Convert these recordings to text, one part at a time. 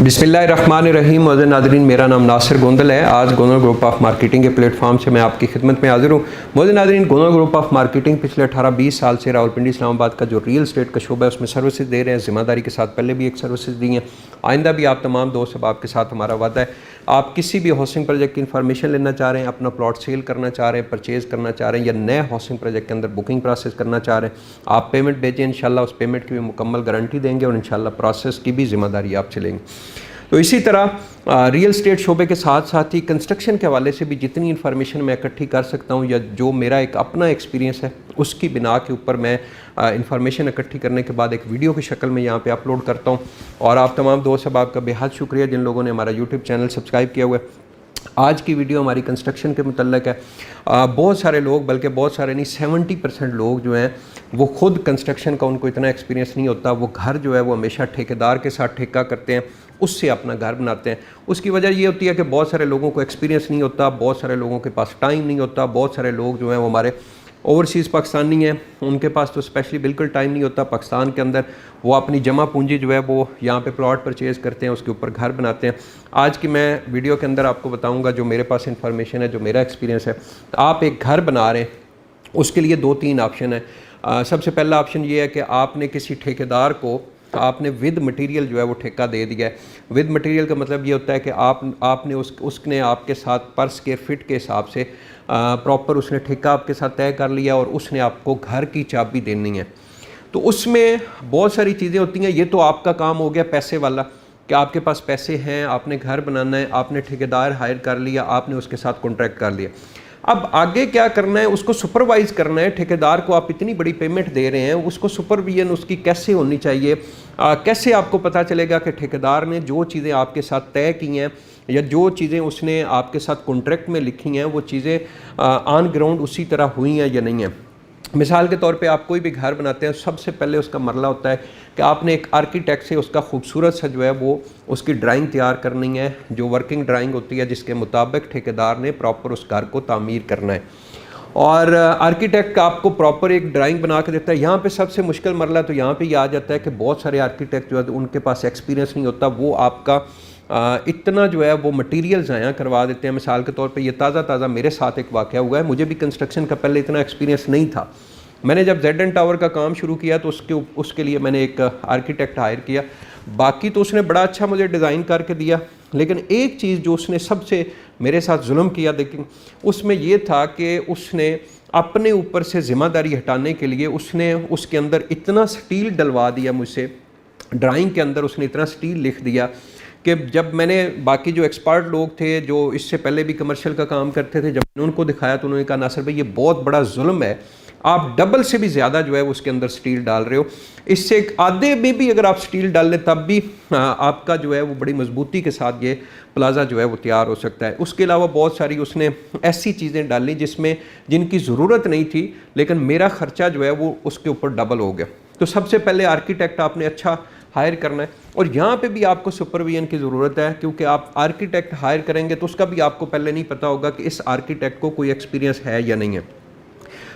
बिस्मिल्लाहिर्रहमानिर्रहीम। मौजूद नाज़रीन, मेरा नाम नासिर गोंदल है। आज गोंदल ग्रुप ऑफ मार्केटिंग के प्लेटफॉर्म से मैं आपकी खिदमत में हाजिर हूँ। मौजूद नाज़रीन, गोंदल ग्रुप ऑफ मार्केटिंग पिछले 18-20 साल से रावलपिंडी इस्लामाबाद का जो रियल एस्टेट का शोबा है उसमें सर्विसेज दे रहे हैं। ज़िम्मेदारी के साथ पहले भी एक सर्विसेज दी हैं, आइंदा भी आप तमाम दोस्त अब आपके साथ हमारा वादा है। आप किसी भी हाउसिंग प्रोजेक्ट की इन्फॉर्मेशन लेना चाह रहे हैं, अपना प्लॉट सेल करना चाह रहे हैं, परचेज़ करना चाह रहे हैं, या नए हाउसिंग प्रोजेक्ट के अंदर बुकिंग प्रोसेस करना चाह रहे हैं, आप पेमेंट भेजें। इंशाल्लाह उस पेमेंट की भी मुकम्मल गारंटी देंगे और इंशाल्लाह प्रोसेस की भी ज़िम्मेदारी आपसे लेंगे। तो इसी तरह रियल एस्टेट शोबे के साथ साथ ही कंस्ट्रक्शन के हवाले से भी जितनी इन्फॉर्मेशन मैं इकट्ठी कर सकता हूँ, या जो मेरा एक अपना एक्सपीरियंस है उसकी बिना के ऊपर मैं इन्फॉर्मेशन इकट्ठी करने के बाद एक वीडियो की शक्ल में यहाँ पे अपलोड करता हूँ। और आप तमाम दोस्त सब आपका बेहद शुक्रिया जिन लोगों ने हमारा यूट्यूब चैनल सब्सक्राइब किया हुआ है। आज की वीडियो हमारी कंस्ट्रक्शन के मुतल्लिक है। बहुत सारे लोग, बल्कि बहुत सारे नहीं, 70% लोग जो हैं वो खुद कंस्ट्रक्शन का उनको इतना एक्सपीरियंस नहीं होता। वो घर जो है वो हमेशा ठेकेदार के साथ ठेका करते हैं, उससे अपना घर बनाते हैं। उसकी वजह ये होती है कि बहुत सारे लोगों को एक्सपीरियंस नहीं होता, बहुत सारे लोगों के पास टाइम नहीं होता, बहुत सारे लोग जो हैं वो हमारे ओवरसीज़ पाकिस्तानी हैं, उनके पास तो स्पेशली बिल्कुल टाइम नहीं होता। पाकिस्तान के अंदर वो अपनी जमा पूंजी जो है वो यहाँ पे प्लॉट परचेज़ करते हैं, उसके ऊपर घर बनाते हैं। आज की मैं वीडियो के अंदर आपको बताऊँगा जो मेरे पास इंफॉर्मेशन है, जो मेरा एक्सपीरियंस है। आप एक घर बना रहे हैं, उसके लिए 2-3 ऑप्शन है। सबसे पहला ऑप्शन ये है कि आपने किसी ठेकेदार को आपने विद मटेरियल जो है वो ठेका दे दिया है। विद मटेरियल का मतलब ये होता है कि आपने उसने आपके साथ पर स्क्वायर फीट के हिसाब से प्रॉपर उसने ठेका आपके साथ तय कर लिया और उसने आपको घर की चाबी देनी है। तो उसमें बहुत सारी चीज़ें होती हैं। ये तो आपका काम हो गया पैसे वाला, कि आपके पास पैसे हैं, आपने घर बनाना है, आपने ठेकेदार हायर कर लिया, आपने उसके साथ कॉन्ट्रैक्ट कर लिया। अब आगे क्या करना है, उसको सुपरवाइज़ करना है। ठेकेदार को आप इतनी बड़ी पेमेंट दे रहे हैं, उसको सुपरविजन उसकी कैसे होनी चाहिए। कैसे आपको पता चलेगा कि ठेकेदार ने जो चीज़ें आपके साथ तय की हैं या जो चीज़ें उसने आपके साथ कॉन्ट्रैक्ट में लिखी हैं वो चीज़ें ऑन ग्राउंड उसी तरह हुई हैं या नहीं हैं। मिसाल के तौर पे आप कोई भी घर बनाते हैं, सबसे पहले उसका मरला होता है कि आपने एक आर्किटेक्ट से उसका खूबसूरत सा जो है वो उसकी ड्राइंग तैयार करनी है, जो वर्किंग ड्राइंग होती है, जिसके मुताबिक ठेकेदार ने प्रॉपर उस घर को तामीर करना है। और आर्किटेक्ट आपको प्रॉपर एक ड्राइंग बना के देता है। यहाँ पे सबसे मुश्किल मरला तो यहाँ पे ये आ जाता है कि बहुत सारे आर्किटेक्ट जो है उनके पास एक्सपीरियंस नहीं होता। वो आपका इतना जो है वो मटेरियल ज़ाया करवा देते हैं। मिसाल के तौर पे ये ताज़ा मेरे साथ एक वाक़या हुआ है। मुझे भी कंस्ट्रक्शन का पहले इतना एक्सपीरियंस नहीं था। मैंने जब ZN टावर का काम शुरू किया तो उसके लिए मैंने एक आर्किटेक्ट हायर किया। बाकी तो उसने बड़ा अच्छा मुझे डिज़ाइन करके दिया, लेकिन एक चीज़ जो उसने सबसे मेरे साथ जुल्म किया, लेकिन उसमें यह था कि उसने अपने ऊपर से ज़िम्मेदारी हटाने के लिए उसने उसके अंदर इतना स्टील डलवा दिया मुझसे। ड्राइंग के अंदर उसने इतना स्टील लिख दिया कि जब मैंने बाकी जो एक्सपर्ट लोग थे जो इससे पहले भी कमर्शियल का काम करते थे, जब मैंने उनको दिखाया तो उन्होंने कहा, नासिर भाई ये बहुत बड़ा जुल्म है, आप डबल से भी ज़्यादा जो है उसके अंदर स्टील डाल रहे हो। इससे एक आधे में भी अगर आप स्टील डाल लें तब भी आपका जो है वो बड़ी मजबूती के साथ ये प्लाजा जो है वो तैयार हो सकता है। उसके अलावा बहुत सारी उसने ऐसी चीज़ें डाली जिनकी ज़रूरत नहीं थी, लेकिन मेरा ख़र्चा जो है वो उसके ऊपर डबल हो गया। तो सबसे पहले आर्किटेक्ट आपने अच्छा हायर करना है, और यहाँ पे भी आपको सुपरविजन की ज़रूरत है, क्योंकि आप आर्किटेक्ट हायर करेंगे तो उसका भी आपको पहले नहीं पता होगा कि इस आर्किटेक्ट को कोई एक्सपीरियंस है या नहीं है।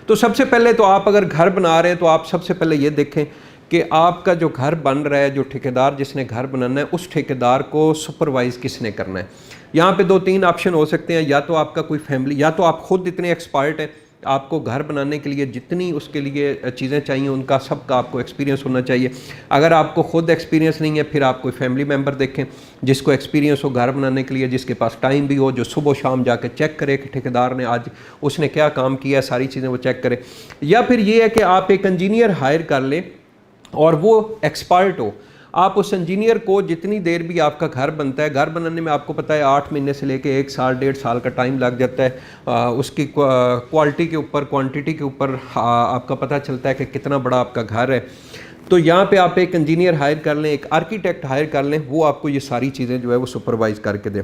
तो सबसे पहले तो आप अगर घर बना रहे हैं तो आप सबसे पहले ये देखें कि आपका जो घर बन रहा है, जो ठेकेदार जिसने घर बनाना है, उस ठेकेदार को सुपरवाइज़ किसने करना है। यहाँ पे 2-3 ऑप्शन हो सकते हैं। या तो आपका कोई फैमिली, या तो आप खुद इतने एक्सपर्ट हैं, आपको घर बनाने के लिए जितनी उसके लिए चीज़ें चाहिए उनका सबका आपको एक्सपीरियंस होना चाहिए। अगर आपको खुद एक्सपीरियंस नहीं है, फिर आप कोई फैमिली मेम्बर देखें जिसको एक्सपीरियंस हो घर बनाने के लिए, जिसके पास टाइम भी हो, जो सुबह शाम जाके चेक करे कि ठेकेदार ने आज उसने क्या काम किया है, सारी चीज़ें वो चेक करे। या फिर ये है कि आप एक इंजीनियर हायर कर लें और वो एक्सपर्ट हो। आप उस इंजीनियर को जितनी देर भी आपका घर बनता है, घर बनाने में आपको पता है 8 महीने से लेके 1 साल 1.5 साल का टाइम लग जाता है। उसकी क्वालिटी के ऊपर, क्वांटिटी के ऊपर आपका पता चलता है कि कितना बड़ा आपका घर है। तो यहाँ पे आप एक इंजीनियर हायर कर लें, एक आर्किटेक्ट हायर कर लें, वो आपको ये सारी चीज़ें जो है वो सुपरवाइज़ करके दें।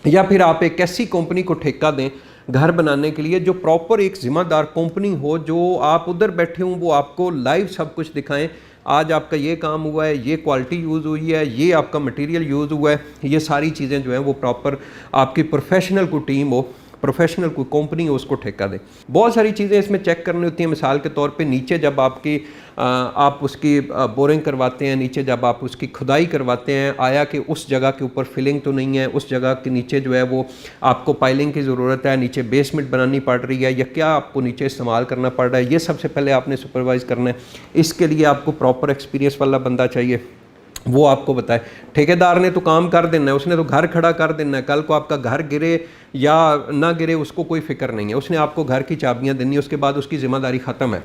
या फिर आप एक ऐसी कंपनी को ठेका दें घर बनाने के लिए जो प्रॉपर एक ज़िम्मेदार कंपनी हो, जो आप उधर बैठे हों वो आपको लाइव सब कुछ दिखाएं। आज आपका ये काम हुआ है, ये क्वालिटी यूज़ हुई है, ये आपका मटेरियल यूज़ हुआ है, ये सारी चीज़ें जो हैं वो प्रॉपर आपकी प्रोफेशनल को टीम हो, प्रोफेशनल कोई कंपनी है उसको ठेका दे। बहुत सारी चीज़ें इसमें चेक करनी होती हैं। मिसाल के तौर पे नीचे जब आपकी आप उसकी बोरिंग करवाते हैं, नीचे जब आप उसकी खुदाई करवाते हैं, आया कि उस जगह के ऊपर फिलिंग तो नहीं है, उस जगह के नीचे जो है वो आपको पाइलिंग की ज़रूरत है, नीचे बेसमेंट बनानी पड़ रही है या क्या आपको नीचे इस्तेमाल करना पड़ रहा है, ये सबसे पहले आपने सुपरवाइज़ करना है। इसके लिए आपको प्रॉपर एक्सपीरियंस वाला बंदा चाहिए, वो आपको बताए। ठेकेदार ने तो काम कर देना है, उसने तो घर खड़ा कर देना है, कल को आपका घर गिरे या ना गिरे उसको कोई फिक्र नहीं है, उसने आपको घर की चाबियां देनी है, उसके बाद उसकी ज़िम्मेदारी ख़त्म है।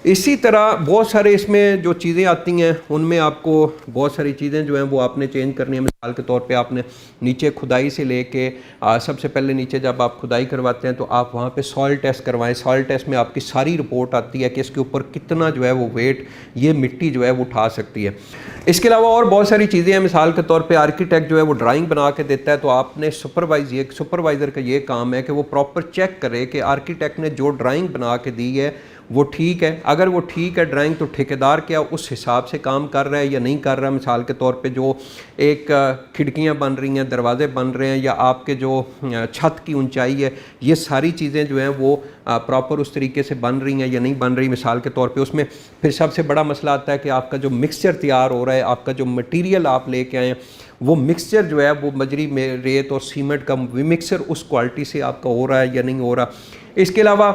इसी तरह बहुत सारे इसमें जो चीज़ें आती हैं उनमें आपको बहुत सारी चीज़ें जो हैं वो आपने चेंज करनी है। मिसाल के तौर पे आपने नीचे खुदाई से लेके सबसे पहले नीचे जब आप खुदाई करवाते हैं तो आप वहाँ पे सॉइल टेस्ट करवाएं। सॉइल टेस्ट में आपकी सारी रिपोर्ट आती है कि इसके ऊपर कितना जो है वो वेट ये मिट्टी जो है वो उठा सकती है। इसके अलावा और बहुत सारी चीज़ें हैं। मिसाल के तौर पर आर्किटेक्ट जो है वो ड्राइंग बना के देता है, तो आपने सुपरवाइज़र का ये काम है कि वो प्रॉपर चेक करे कि आर्किटेक्ट ने जो ड्राइंग बना के दी है वो ठीक है। अगर वो ठीक है ड्राइंग, तो ठेकेदार क्या उस हिसाब से काम कर रहा है या नहीं कर रहा। मिसाल के तौर पे जो एक खिड़कियां बन रही हैं, दरवाजे बन रहे हैं या आपके जो छत की ऊंचाई है, ये सारी चीज़ें जो हैं वो प्रॉपर उस तरीके से बन रही हैं या नहीं बन रही। मिसाल के तौर पे उसमें फिर सबसे बड़ा मसला आता है कि आपका जो मिक्सचर तैयार हो रहा है, आपका जो मटीरियल आप लेके आए हैं, वो मिक्सचर जो है वो बजरी में रेत और सीमेंट का मिक्सचर उस क्वालिटी से आपका हो रहा है या नहीं हो रहा। इसके अलावा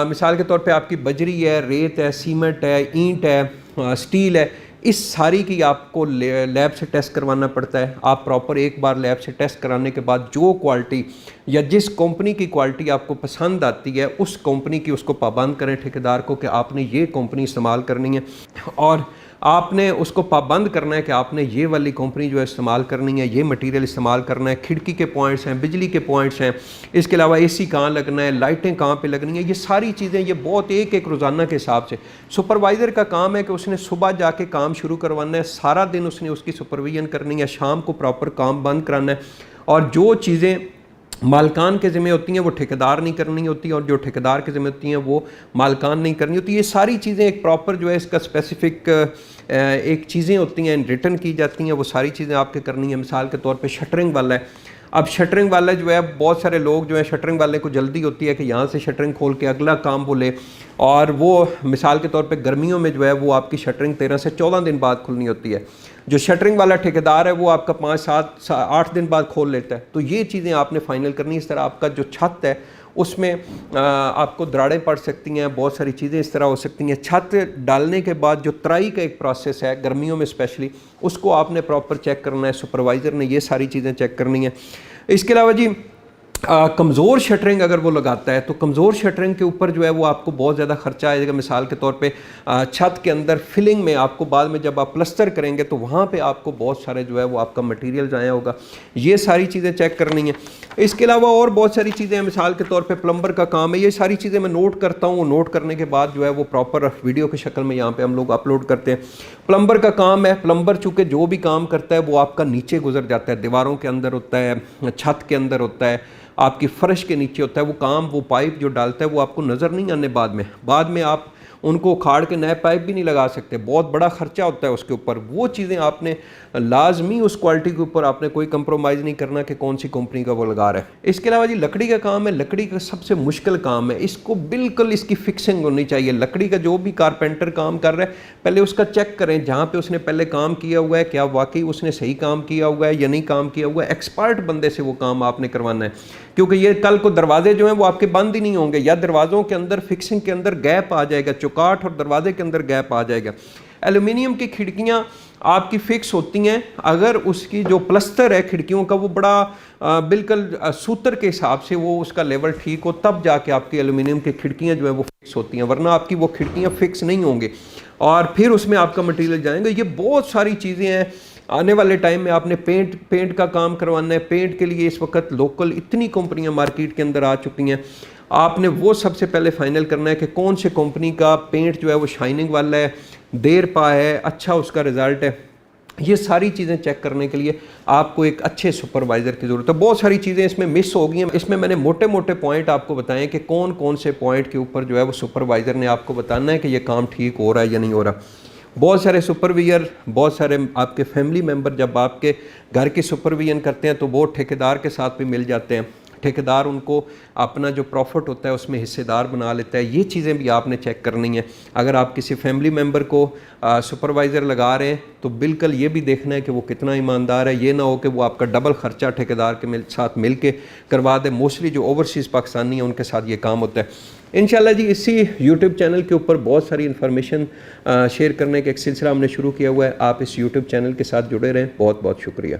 मिसाल के तौर पे आपकी बजरी है, रेत है, सीमेंट है, ईंट है, स्टील है, इस सारी की आपको लैब से टेस्ट करवाना पड़ता है। आप प्रॉपर एक बार लैब से टेस्ट कराने के बाद जो क्वालिटी या जिस कंपनी की क्वालिटी आपको पसंद आती है उस कंपनी की उसको पाबंद करें ठेकेदार को कि आपने ये कंपनी इस्तेमाल करनी है, और आपने उसको पाबंद करना है कि आपने ये वाली कंपनी जो है इस्तेमाल करनी है, ये मटेरियल इस्तेमाल करना है। खिड़की के पॉइंट्स हैं, बिजली के पॉइंट्स हैं, इसके अलावा एसी कहाँ लगना है, लाइटें कहाँ पे लगनी है, ये सारी चीज़ें ये बहुत एक एक रोज़ाना के हिसाब से। सुपरवाइज़र का काम है कि उसने सुबह जाके काम शुरू करवाना है, सारा दिन उसने उसकी सुपरविजन करनी है, शाम को प्रॉपर काम बंद कराना है, और जो चीज़ें मालकान के ज़िम्मे होती हैं वो ठेकेदार नहीं करनी होती, और जो ठेकेदार के ज़िम्मे होती हैं वो मालकान नहीं करनी होती। ये सारी चीज़ें एक प्रॉपर जो है इसका स्पेसिफिक एक चीज़ें होती हैं, रिटर्न की जाती हैं, वो सारी चीज़ें आपके करनी है। मिसाल के तौर पे शटरिंग वाला है, अब शटरिंग वाला जो है बहुत सारे लोग जो है शटरिंग वाले को जल्दी होती है कि यहाँ से शटरिंग खोल के अगला काम वो ले, और वो मिसाल के तौर पे गर्मियों में जो है वो आपकी शटरिंग 13 से 14 दिन बाद खुलनी होती है। जो शटरिंग वाला ठेकेदार है वो आपका 5, 7, 8 दिन बाद खोल लेता है। तो ये चीज़ें आपने फाइनल करनी। इस तरह आपका जो छत है उसमें आपको दरारें पड़ सकती हैं, बहुत सारी चीज़ें इस तरह हो सकती हैं। छत डालने के बाद जो तराई का एक प्रोसेस है गर्मियों में स्पेशली, उसको आपने प्रॉपर चेक करना है, सुपरवाइज़र ने ये सारी चीज़ें चेक करनी है। इसके अलावा जी कमज़ोर शटरिंग अगर वो लगाता है तो कमज़ोर शटरिंग के ऊपर जो है वो आपको बहुत ज़्यादा खर्चा आएगा। मिसाल के तौर पे छत के अंदर फिलिंग में आपको बाद में जब आप प्लस्तर करेंगे तो वहाँ पे आपको बहुत सारे जो है वो आपका मटेरियल जाया होगा। ये सारी चीज़ें चेक करनी है। इसके अलावा और बहुत सारी चीज़ें हैं। मिसाल के तौर पर प्लम्बर का काम है, ये सारी चीज़ें मैं नोट करता हूँ। नोट करने के बाद जो है वो प्रॉपर वीडियो की शक्ल में यहाँ पर हम लोग अपलोड करते हैं। प्लम्बर का काम है, प्लम्बर चूँकि जो भी काम करता है वो आपका नीचे गुजर जाता है, दीवारों के अंदर होता है, छत के अंदर होता है, आपकी फर्श के नीचे होता है। वो काम, वो पाइप जो डालता है वो आपको नज़र नहीं आने बाद में आप उनको उखाड़ के नए पाइप भी नहीं लगा सकते, बहुत बड़ा खर्चा होता है उसके ऊपर। वो चीज़ें आपने लाजमी उस क्वालिटी के ऊपर आपने कोई कंप्रोमाइज़ नहीं करना कि कौन सी कंपनी का वो लगा रहा है। इसके अलावा जी लकड़ी का काम है, लकड़ी का सबसे मुश्किल काम है। इसको बिल्कुल इसकी फिक्सिंग होनी चाहिए। लकड़ी का जो भी कारपेंटर काम कर रहा है पहले उसका चेक करें, जहाँ पे उसने पहले काम किया हुआ है क्या वाकई उसने सही काम किया हुआ है या नहीं काम किया हुआ है। एक्सपर्ट बंदे से वो काम आपने करवाना है, क्योंकि ये कल को दरवाजे जो हैं वो आपके बंद ही नहीं होंगे, या दरवाज़ों के अंदर फिक्सिंग के अंदर गैप आ जाएगा, चौकाठ और दरवाजे के अंदर गैप आ जाएगा। एल्यूमिनियम की खिड़कियाँ आपकी फ़िक्स होती हैं, अगर उसकी जो प्लस्तर है खिड़कियों का वो बड़ा बिल्कुल सूत्र के हिसाब से वो उसका लेवल ठीक हो, तब जाके आपकी एल्यूमिनियम की खिड़कियाँ जो है वो फिक्स होती हैं, वरना आपकी वो खिड़कियाँ फिक्स नहीं होंगी और फिर उसमें आपका मटेरियल जाएंगे। ये बहुत सारी चीज़ें हैं। आने वाले टाइम में आपने पेंट का काम करवाना है। पेंट के लिए इस वक्त लोकल इतनी कंपनियां मार्केट के अंदर आ चुकी हैं, आपने वो सबसे पहले फाइनल करना है कि कौन से कंपनी का पेंट जो है वो शाइनिंग वाला है, देर पा है, अच्छा उसका रिज़ल्ट है। ये सारी चीज़ें चेक करने के लिए आपको एक अच्छे सुपरवाइज़र की ज़रूरत है। बहुत सारी चीज़ें इसमें मिस हो गई हैं। इसमें मैंने मोटे मोटे पॉइंट आपको बताएं कि कौन कौन से पॉइंट के ऊपर जो है वो सुपरवाइज़र ने आपको बताना है कि ये काम ठीक हो रहा है या नहीं हो रहा। बहुत सारे सुपरवाइज़र, बहुत सारे आपके फैमिली मेम्बर जब आपके घर की सुपरविजन करते हैं तो वो ठेकेदार के साथ भी मिल जाते हैं। ठेकेदार उनको अपना जो प्रॉफिट होता है उसमें हिस्सेदार बना लेता है। ये चीज़ें भी आपने चेक करनी है। अगर आप किसी फैमिली मेम्बर को सुपरवाइज़र लगा रहे हैं तो बिल्कुल ये भी देखना है कि वो कितना ईमानदार है। ये ना हो कि वो आपका डबल ख़र्चा ठेकेदार के साथ मिल के करवा दे। मोस्टली जो ओवरसीज़ पाकिस्तानी हैं उनके साथ ये काम होता है। इंशाल्लाह जी इसी यूट्यूब चैनल के ऊपर बहुत सारी इन्फॉर्मेशन शेयर करने का एक सिलसिला हमने शुरू किया हुआ है। आप इस यूट्यूब चैनल के साथ जुड़े रहें। बहुत बहुत शुक्रिया।